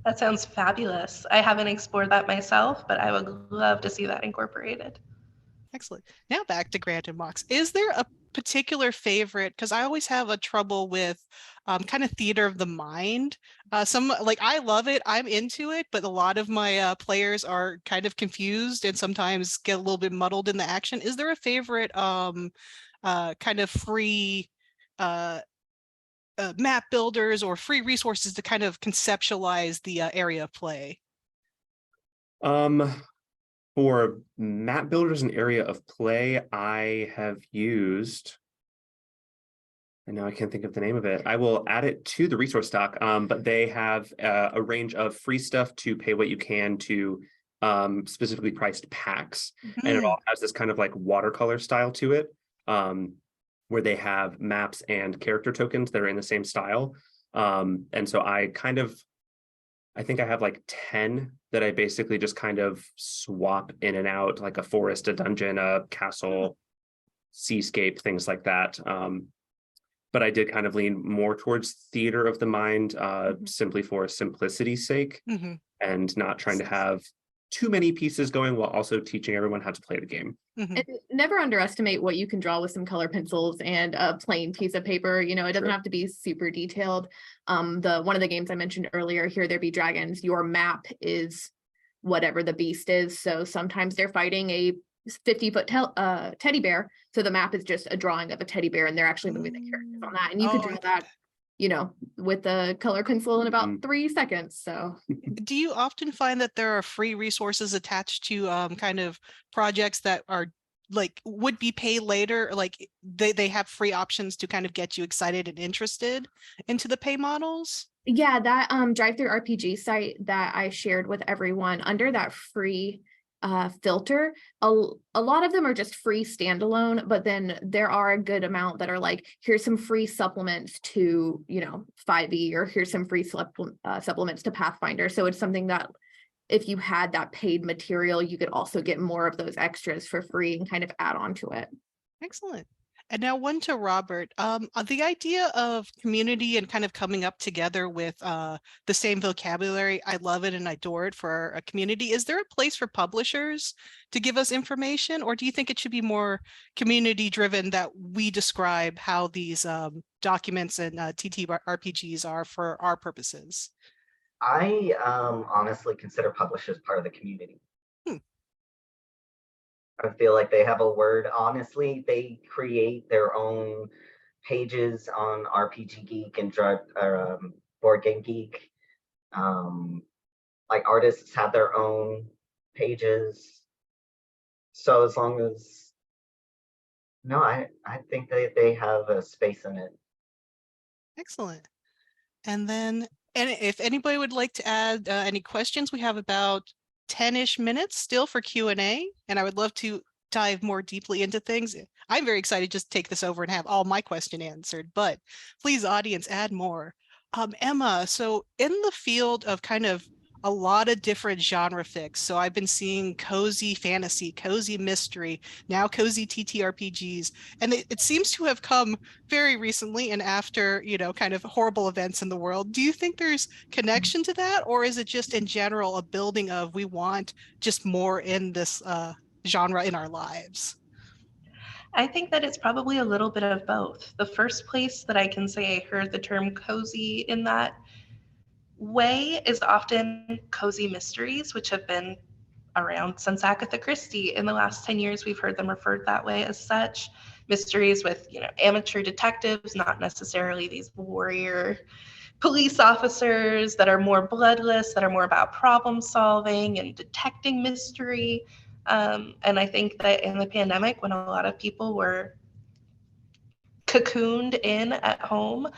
That sounds fabulous. I haven't explored that myself, but I would love to see that incorporated. Excellent. Now back to Grant and Mox. Is there a particular favorite? Because I always have a trouble with kind of theater of the mind. Some like I love it, I'm into it, but a lot of my players are kind of confused and sometimes get a little bit muddled in the action. Is there a favorite kind of free map builders or free resources to kind of conceptualize the area of play? For map builders and area of play, I have used, and now I can't think of the name of it. I will add it to the resource doc, but they have a range of free stuff to pay what you can to specifically priced packs. And it all has this kind of like watercolor style to it, where they have maps and character tokens that are in the same style. And so I think I have like 10 that I basically just kind of swap in and out, like a forest, a dungeon, a castle, seascape, things like that. But I did kind of lean more towards theater of the mind, simply for simplicity's sake, and not trying to have too many pieces going while also teaching everyone how to play the game. And never underestimate what you can draw with some color pencils and a plain piece of paper. You know, it doesn't have to be super detailed. One of the games I mentioned earlier, Here There Be Dragons, your map is whatever the beast is. So sometimes they're fighting a 50-foot teddy bear. So the map is just a drawing of a teddy bear and they're actually moving the characters on that. And you could draw that, you know, with a color pencil in about 3 seconds. So do you often find that there are free resources attached to kind of projects that are like would be pay later, like they have free options to kind of get you excited and interested into the pay models? Yeah, that drive-through RPG site that I shared with everyone, under that free filter, a lot of them are just free standalone, but then there are a good amount that are like, here's some free supplements to, you know, 5e, or here's some free supplements to Pathfinder. So it's something that if you had that paid material, you could also get more of those extras for free and kind of add on to it. Excellent. And now one to Robert. The idea of community and kind of coming up together with the same vocabulary, I love it and I adore it for a community. Is there a place for publishers to give us information, or do you think it should be more community driven, that we describe how these documents and TTRPGs are for our purposes? I honestly consider publishers part of the community. I feel like they have a word. Honestly, they create their own pages on RPG Geek and Board Game Geek. Like artists have their own pages. So as long as, no, I think they have a space in it. Excellent. And then, and if anybody would like to add any questions, we have about 10-ish minutes still for Q&A, and I would love to dive more deeply into things. I'm very excited just to take this over and have all my question answered, but please, audience, add more. Emma, so in the field of kind of a lot of different genre fics, so I've been seeing cozy fantasy, cozy mystery, now cozy TTRPGs, and it seems to have come very recently and after, you know, kind of horrible events in the world. Do you think there's connection to that, or is it just in general a building of we want just more in this genre in our lives? I think that it's probably a little bit of both. The first place that I can say I heard the term cozy in that way is often cozy mysteries, which have been around since Agatha Christie. In the last 10 years, we've heard them referred that way as such. Mysteries with, you know, amateur detectives, not necessarily these warrior police officers, that are more bloodless, that are more about problem solving and detecting mystery. And I think that in the pandemic, when a lot of people were cocooned in at home,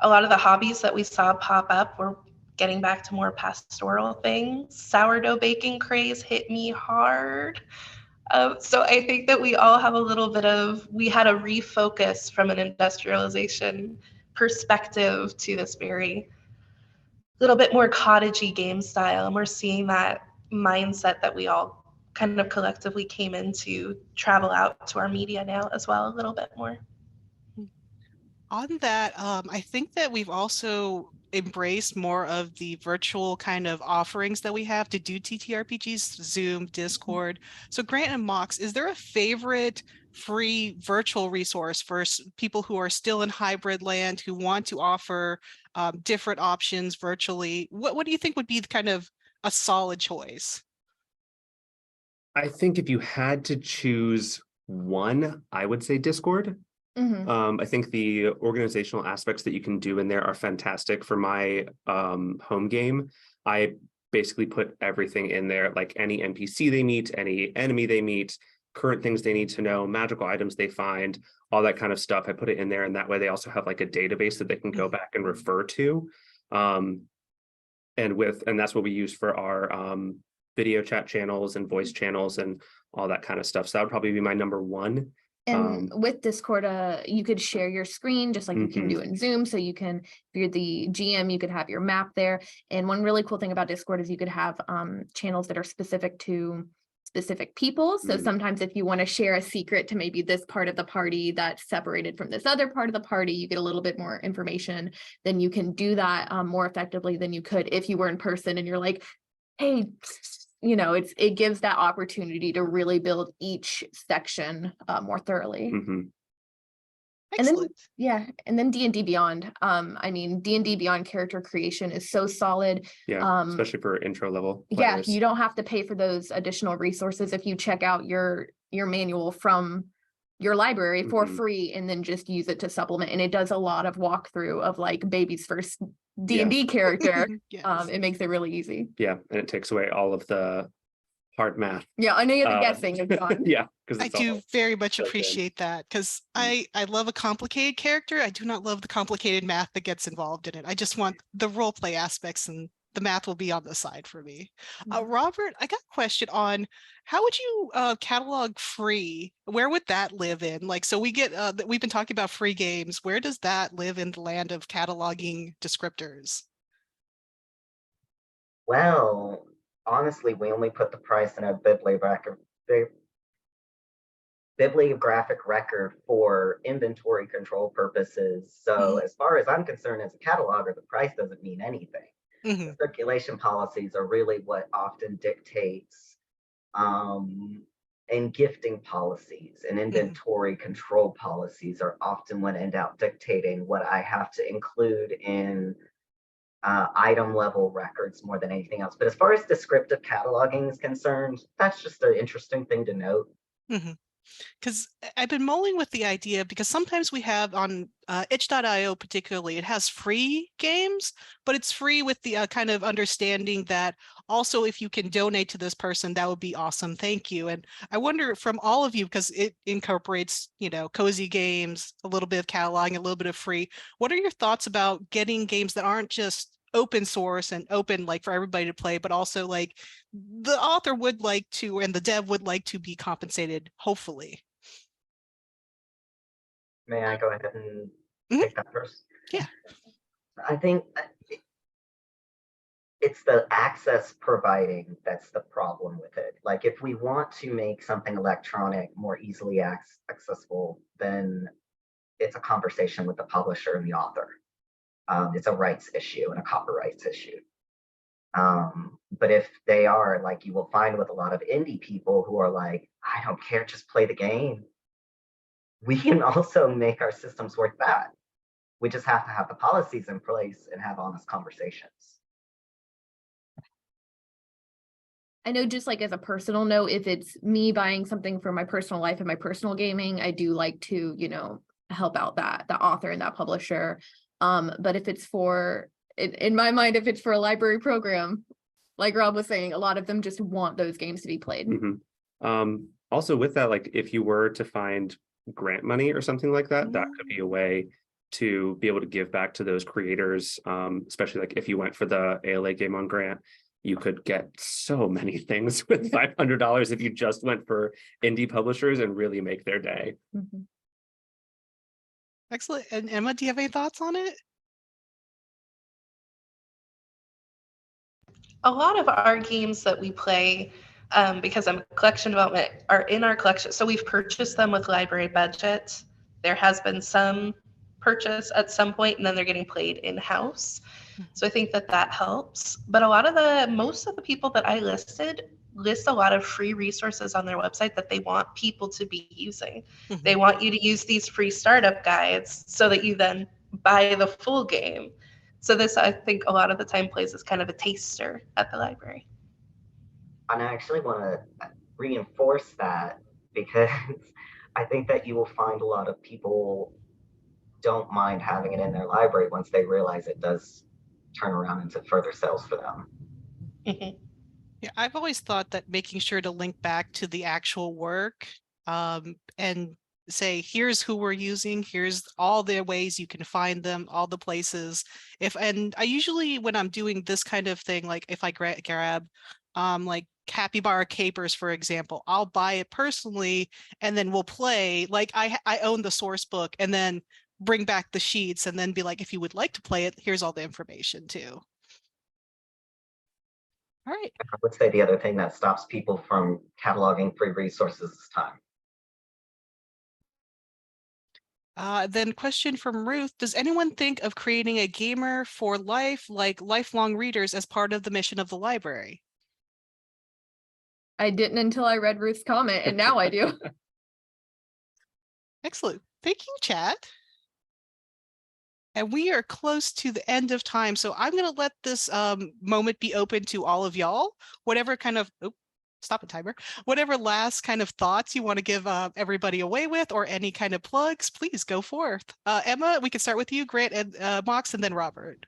a lot of the hobbies that we saw pop up were getting back to more pastoral things. Sourdough baking craze hit me hard. So I think that we all have a little bit of, we had a refocus from an industrialization perspective to this very little bit more cottagey game style. And we're seeing that mindset that we all kind of collectively came into travel out to our media now as well a little bit more. On that, I think that we've also embraced more of the virtual kind of offerings that we have to do TTRPGs, Zoom, Discord. So Grant and Mox, is there a favorite free virtual resource for people who are still in hybrid land, who want to offer different options virtually? What do you think would be kind of a solid choice? I think if you had to choose one, I would say Discord. I think the organizational aspects that you can do in there are fantastic. For my home game, I basically put everything in there, like any NPC they meet, any enemy they meet, current things they need to know, magical items they find, all that kind of stuff. I put it in there, and that way they also have like a database that they can go back and refer to. And that's what we use for our video chat channels and voice channels and all that kind of stuff. So that would probably be my number one. And with Discord, you could share your screen just like you can do in Zoom. So you can, if you're the GM, you could have your map there. And one really cool thing about Discord is you could have channels that are specific to specific people. So sometimes if you want to share a secret to maybe this part of the party that's separated from this other part of the party, you get a little bit more information, then you can do that more effectively than you could if you were in person and you're like, hey, you know, it gives that opportunity to really build each section more thoroughly. Excellent. And then D&D Beyond. I mean, D&D Beyond character creation is so solid. Yeah, especially for intro level players. Yeah, you don't have to pay for those additional resources if you check out your manual from your library for free and then just use it to supplement. And it does a lot of walkthrough of like baby's first D&D character. Yes. It makes it really easy. Yeah, and it takes away all of the hard math. Yeah, I know you have the guessing is gone. Yeah, I do very much appreciate that, because I love a complicated character. I do not love the complicated math that gets involved in it. I just want the role play aspects, and the math will be on the side for me. Robert, I got a question on how would you catalog free? Where would that live in? Like, so we've been talking about free games. Where does that live in the land of cataloging descriptors? Well, honestly, we only put the price in a bibliographic record for inventory control purposes. So as far as I'm concerned, as a cataloger, the price doesn't mean anything. The circulation policies are really what often dictates, and gifting policies and inventory control policies are often what end up dictating what I have to include in item level records more than anything else. But as far as descriptive cataloging is concerned, that's just an interesting thing to note. Because I've been mulling with the idea, because sometimes we have on itch.io particularly, it has free games, but it's free with the kind of understanding that also if you can donate to this person, that would be awesome. Thank you. And I wonder from all of you, because it incorporates, you know, cozy games, a little bit of cataloging, a little bit of free. What are your thoughts about getting games that aren't just open source and open like for everybody to play, but also like the author would like to and the dev would like to be compensated, hopefully? May I go ahead and take that first? Yeah. I think it's the access providing that's the problem with it. Like if we want to make something electronic more easily accessible, then it's a conversation with the publisher and the author. It's a rights issue and a copyrights issue. But if they are, like you will find with a lot of indie people who are like, I don't care, just play the game. We can also make our systems work that. We just have to have the policies in place and have honest conversations. I know, just like as a personal note, if it's me buying something for my personal life and my personal gaming, I do like to, you know, help out the author and that publisher. But if it's for, in my mind, if it's for a library program, like Rob was saying, a lot of them just want those games to be played. Also with that, like if you were to find grant money or something like that, that could be a way to be able to give back to those creators, especially like if you went for the ALA Game On grant, you could get so many things with $500 if you just went for indie publishers and really make their day. Excellent. And Emma, do you have any thoughts on it? A lot of our games that we play, because I'm collection development, are in our collection. So we've purchased them with library budgets. There has been some purchase at some point, and then they're getting played in-house. So I think that helps. But most of the people that I listed list a lot of free resources on their website that they want people to be using. They want you to use these free startup guides so that you then buy the full game. So this, I think, a lot of the time plays as kind of a taster at the library. And I actually want to reinforce that, because I think that you will find a lot of people don't mind having it in their library once they realize it does turn around into further sales for them. Mhm. Yeah, I've always thought that making sure to link back to the actual work and say, here's who we're using, here's all the ways you can find them, all the places. And I usually, when I'm doing this kind of thing, like if I grab like Capybara Capers, for example, I'll buy it personally and then we'll play. Like I own the source book and then bring back the sheets and then be like, if you would like to play it, here's all the information too. All right. I would say the other thing that stops people from cataloging free resources is time. Then question from Ruth, does anyone think of creating a gamer for life, like lifelong readers, as part of the mission of the library? I didn't until I read Ruth's comment, and now I do. Excellent. Thank you, chat. And we are close to the end of time, so I'm going to let this moment be open to all of y'all. Whatever kind of, stop it, timer. Whatever last kind of thoughts you want to give everybody away with, or any kind of plugs, please go forth. Emma, we can start with you, Grant, and Mox, and then Robert.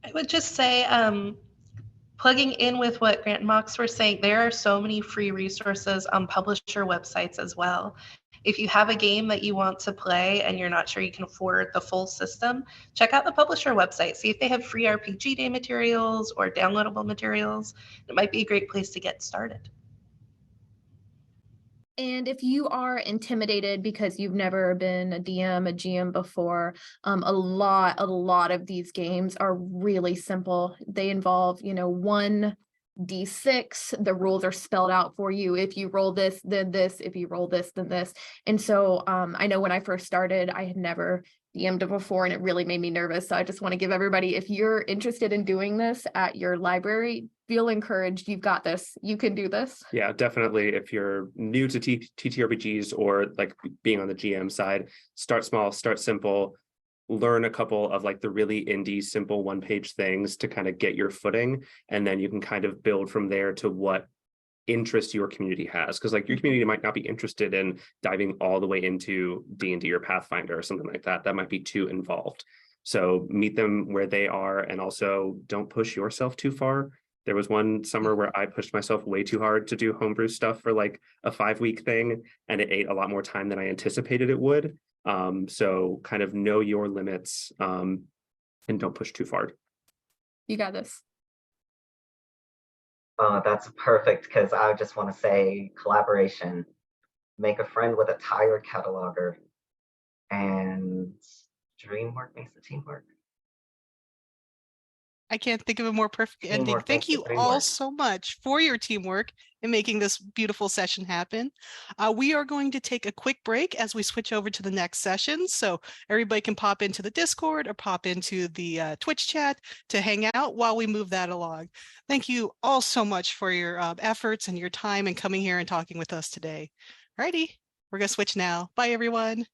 I would just say, plugging in with what Grant and Mox were saying, there are so many free resources on publisher websites as well. If you have a game that you want to play and you're not sure you can afford the full system, check out the publisher website. See if they have free RPG Day materials or downloadable materials. It might be a great place to get started. And if you are intimidated because you've never been a DM, a GM before, a lot of these games are really simple. They involve, 1d6. The rules are spelled out for you. If you roll this, then this. If you roll this, then this. And so I know when I first started, I had never DM'd before, and it really made me nervous. So I just want to give everybody, if you're interested in doing this at your library, feel encouraged. You've got this. You can do this. Yeah, definitely. If you're new to TTRPGs or like being on the GM side, start small, start simple, learn a couple of like the really indie, simple one-page things to kind of get your footing. And then you can kind of build from there to what interest your community has. Because like your community might not be interested in diving all the way into D&D or Pathfinder or something like that. That might be too involved. So meet them where they are, and also don't push yourself too far. There was one summer where I pushed myself way too hard to do homebrew stuff for like a 5-week thing, and it ate a lot more time than I anticipated it would. So kind of know your limits and don't push too far. You got this. That's perfect, because I just want to say collaboration. Make a friend with a tired cataloger, and dream work makes the team work. I can't think of a more perfect ending. Teamwork Thank makes the you dream all work. so much for your teamwork in making this beautiful session happen. We are going to take a quick break as we switch over to the next session. So everybody can pop into the Discord or pop into the Twitch chat to hang out while we move that along. Thank you all so much for your efforts and your time and coming here and talking with us today. Alrighty, we're going to switch now. Bye, everyone.